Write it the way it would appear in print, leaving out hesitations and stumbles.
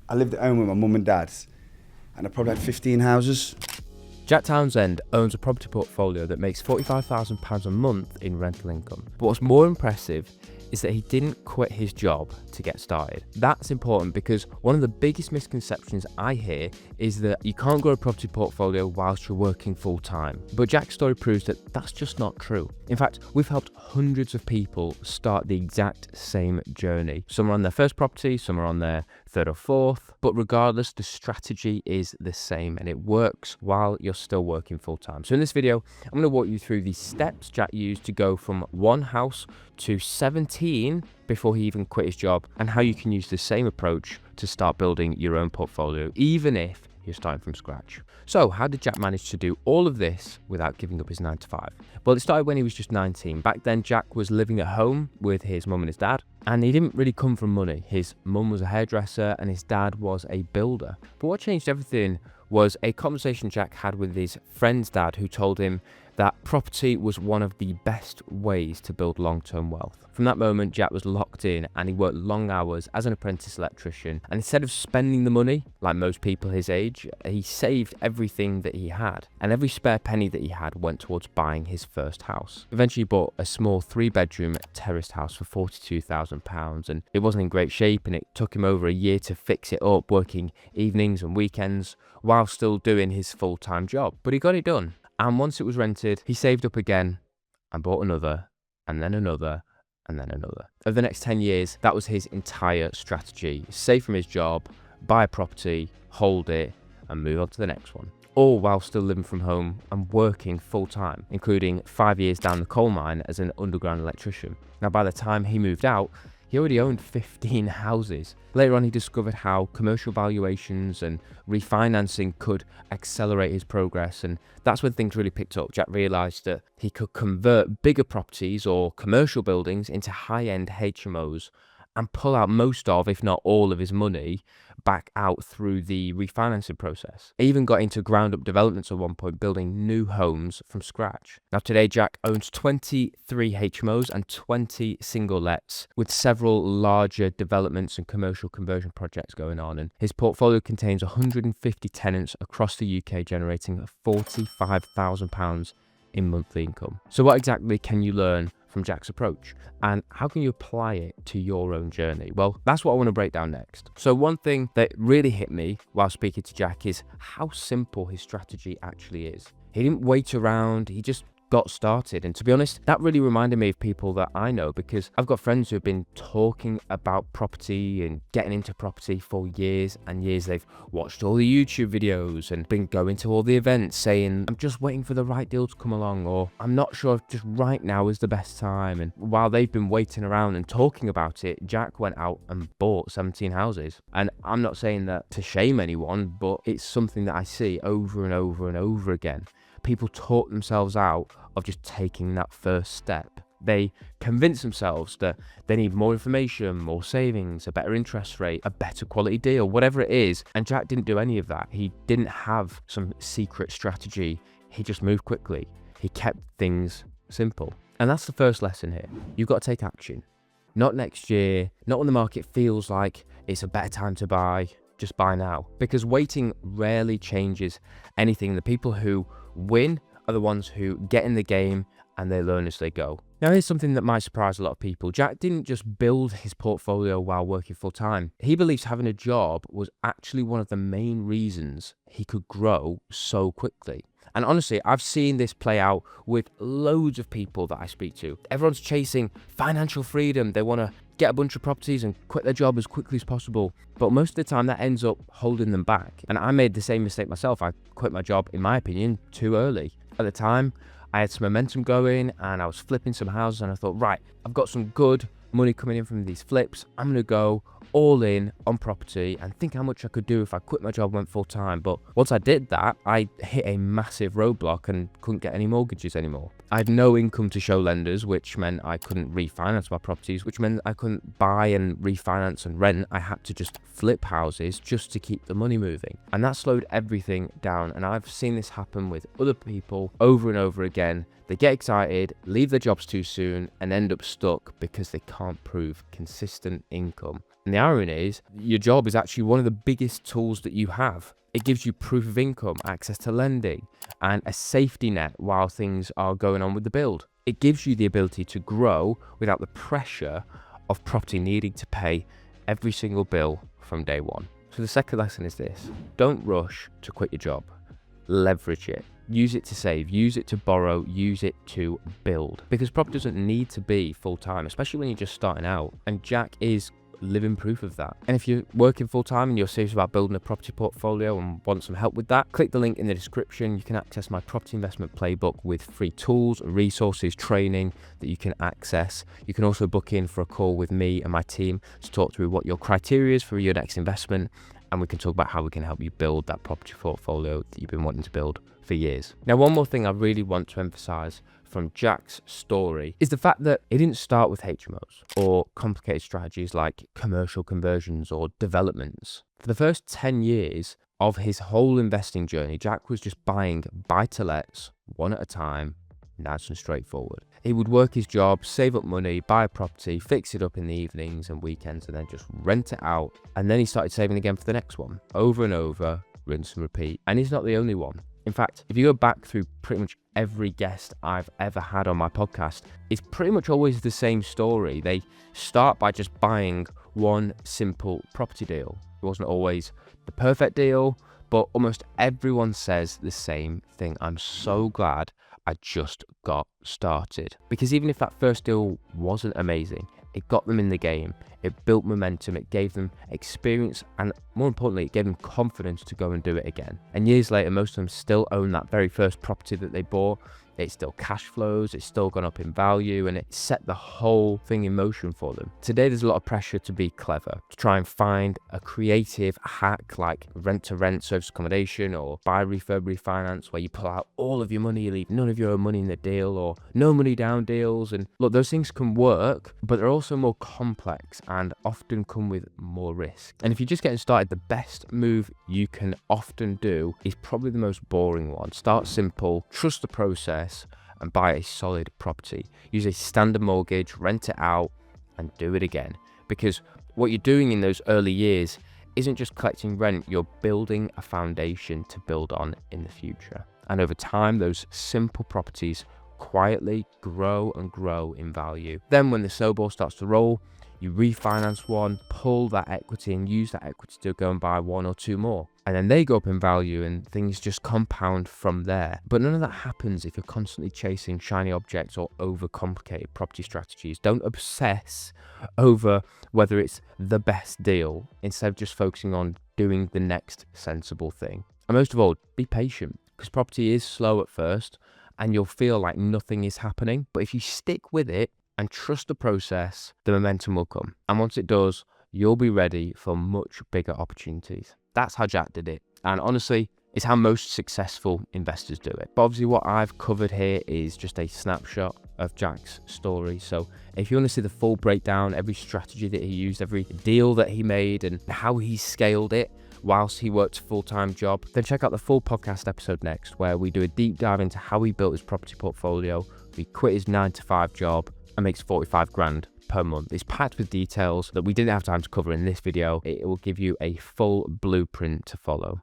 I lived at home with my mum and dad, and I probably had 15 houses. Jack Townsend owns a property portfolio that makes £45,000 a month in rental income. But what's more impressive is that he didn't quit his job to get started. That's important because one of the biggest misconceptions I hear is that you can't grow a property portfolio whilst you're working full time. But Jack's story proves that that's just not true. In fact, we've helped hundreds of people start the exact same journey. Some are on their first property, some are on their third or fourth, but regardless, the strategy is the same and it works while you're still working full time. So in this video, I'm going to walk you through the steps Jack used to go from one house to 17 before he even quit his job, and how you can use the same approach to start building your own portfolio, even if you're starting from scratch. So how did Jack manage to do all of this without giving up his 9 to 5? Well, it started when he was just 19. Back then, Jack was living at home with his mum and his dad, and he didn't really come from money. His mum was a hairdresser and his dad was a builder. But what changed everything was a conversation Jack had with his friend's dad, who told him that property was one of the best ways to build long-term wealth. From that moment, Jack was locked in and he worked long hours as an apprentice electrician. And instead of spending the money, like most people his age, he saved everything that he had. And every spare penny that he had went towards buying his first house. Eventually, he bought a small 3-bedroom terraced house for £42,000. And it wasn't in great shape, and it took him over a year to fix it up, working evenings and weekends while still doing his full-time job. But he got it done. And once it was rented, he saved up again and bought another, and then another, and then another. Over the next 10 years, that was his entire strategy. Save from his job, buy a property, hold it, and move on to the next one. All while still living from home and working full time, including 5 years down the coal mine as an underground electrician. Now, by the time he moved out, he already owned 15 houses. Later on, he discovered how commercial valuations and refinancing could accelerate his progress, and that's when things really picked up. Jack realized that he could convert bigger properties or commercial buildings into high-end HMOs and pull out most of, if not all of his money back out through the refinancing process. He even got into ground-up developments at one point, building new homes from scratch. Now today, Jack owns 23 HMOs and 20 single lets, with several larger developments and commercial conversion projects going on. And his portfolio contains 150 tenants across the UK, generating £45,000 in monthly income. So what exactly can you learn from Jack's approach, and how can you apply it to your own journey? Well, that's what I want to break down next. So one thing that really hit me while speaking to Jack is how simple his strategy actually is. He didn't wait around, he just got started. And to be honest, that really reminded me of people that I know, because I've got friends who have been talking about property and getting into property for years and years. They've watched all the YouTube videos and been going to all the events saying, I'm just waiting for the right deal to come along, or I'm not sure if just right now is the best time. And while they've been waiting around and talking about it, Jack went out and bought 17 houses. And I'm not saying that to shame anyone, but it's something that I see over and over and over again. People talk themselves out of just taking that first step. They convince themselves that they need more information, more savings, a better interest rate, a better quality deal, whatever it is. And Jack didn't do any of that. He didn't have some secret strategy. He just moved quickly. He kept things simple. And that's the first lesson here. You've got to take action. Not next year, not when the market feels like it's a better time to buy. Just buy now. Because waiting rarely changes anything. The people who win are the ones who get in the game and they learn as they go. Now, here's something that might surprise a lot of people. Jack didn't just build his portfolio while working full time. He believes having a job was actually one of the main reasons he could grow so quickly. And honestly, I've seen this play out with loads of people that I speak to. Everyone's chasing financial freedom. They want to get a bunch of properties and quit their job as quickly as possible. But most of the time that ends up holding them back. And I made the same mistake myself. I quit my job, in my opinion, too early. At the time, I had some momentum going and I was flipping some houses, and I thought, right, I've got some good money coming in from these flips. I'm going to go all in on property and think how much I could do if I quit my job and went full time. But once I did that, I hit a massive roadblock and couldn't get any mortgages anymore. I had no income to show lenders, which meant I couldn't refinance my properties, which meant I couldn't buy and refinance and rent. I had to just flip houses just to keep the money moving. And that slowed everything down. And I've seen this happen with other people over and over again. They get excited, leave their jobs too soon, and end up stuck because they can't prove consistent income And the irony is, your job is actually one of the biggest tools that you have. It gives you proof of income, access to lending, and a safety net while things are going on with the build. It gives you the ability to grow without the pressure of property needing to pay every single bill from day one. So the second lesson is this: don't rush to quit your job. Leverage it. Use it to save, use it to borrow, use it to build. Because property doesn't need to be full-time, especially when you're just starting out. And Jack is living proof of that. And if you're working full-time and you're serious about building a property portfolio and want some help with that, click the link in the description. You can access my property investment playbook with free tools, resources, training that you can access. You can also book in for a call with me and my team to talk through what your criteria is for your next investment, and we can talk about how we can help you build that property portfolio that you've been wanting to build for years. Now, one more thing I really want to emphasize from Jack's story is the fact that it didn't start with HMOs or complicated strategies like commercial conversions or developments. For the first 10 years of his whole investing journey, Jack was just buying buy-to-lets one at a time, nice and straightforward. He would work his job, save up money, buy a property, fix it up in the evenings and weekends, and then just rent it out. And then he started saving again for the next one, over and over, rinse and repeat. And he's not the only one. In fact, if you go back through pretty much every guest I've ever had on my podcast, it's pretty much always the same story. They start by just buying one simple property deal. It wasn't always the perfect deal, but almost everyone says the same thing: I'm so glad I just got started. Because even if that first deal wasn't amazing, it got them in the game, it built momentum, it gave them experience, and more importantly, it gave them confidence to go and do it again. And years later, most of them still own that very first property that they bought. It still cash flows, it's still gone up in value, and it set the whole thing in motion for them. Today, there's a lot of pressure to be clever, to try and find a creative hack like rent-to-rent service accommodation or buy, refurb, refinance, where you pull out all of your money, you leave none of your own money in the deal, or no money down deals. And look, those things can work, but they're also more complex and often come with more risk. And if you're just getting started, the best move you can often do is probably the most boring one. Start simple, trust the process, and buy a solid property. Use a standard mortgage, rent it out, and do it again. Because what you're doing in those early years isn't just collecting rent, you're building a foundation to build on in the future. And over time, those simple properties quietly grow and grow in value. Then when the snowball starts to roll, you refinance one, pull that equity, and use that equity to go and buy one or two more. And then they go up in value and things just compound from there. But none of that happens if you're constantly chasing shiny objects or overcomplicated property strategies. Don't obsess over whether it's the best deal instead of just focusing on doing the next sensible thing. And most of all, be patient, because property is slow at first and you'll feel like nothing is happening. But if you stick with it and trust the process, the momentum will come. And once it does, you'll be ready for much bigger opportunities. That's how Jack did it. And honestly, it's how most successful investors do it. But obviously what I've covered here is just a snapshot of Jack's story. So if you want to see the full breakdown, every strategy that he used, every deal that he made, and how he scaled it whilst he worked a full-time job, then check out the full podcast episode next, where we do a deep dive into how he built his property portfolio. He quit his 9-to-5 job and makes 45 grand per month. It's packed with details that we didn't have time to cover in this video. It will give you a full blueprint to follow.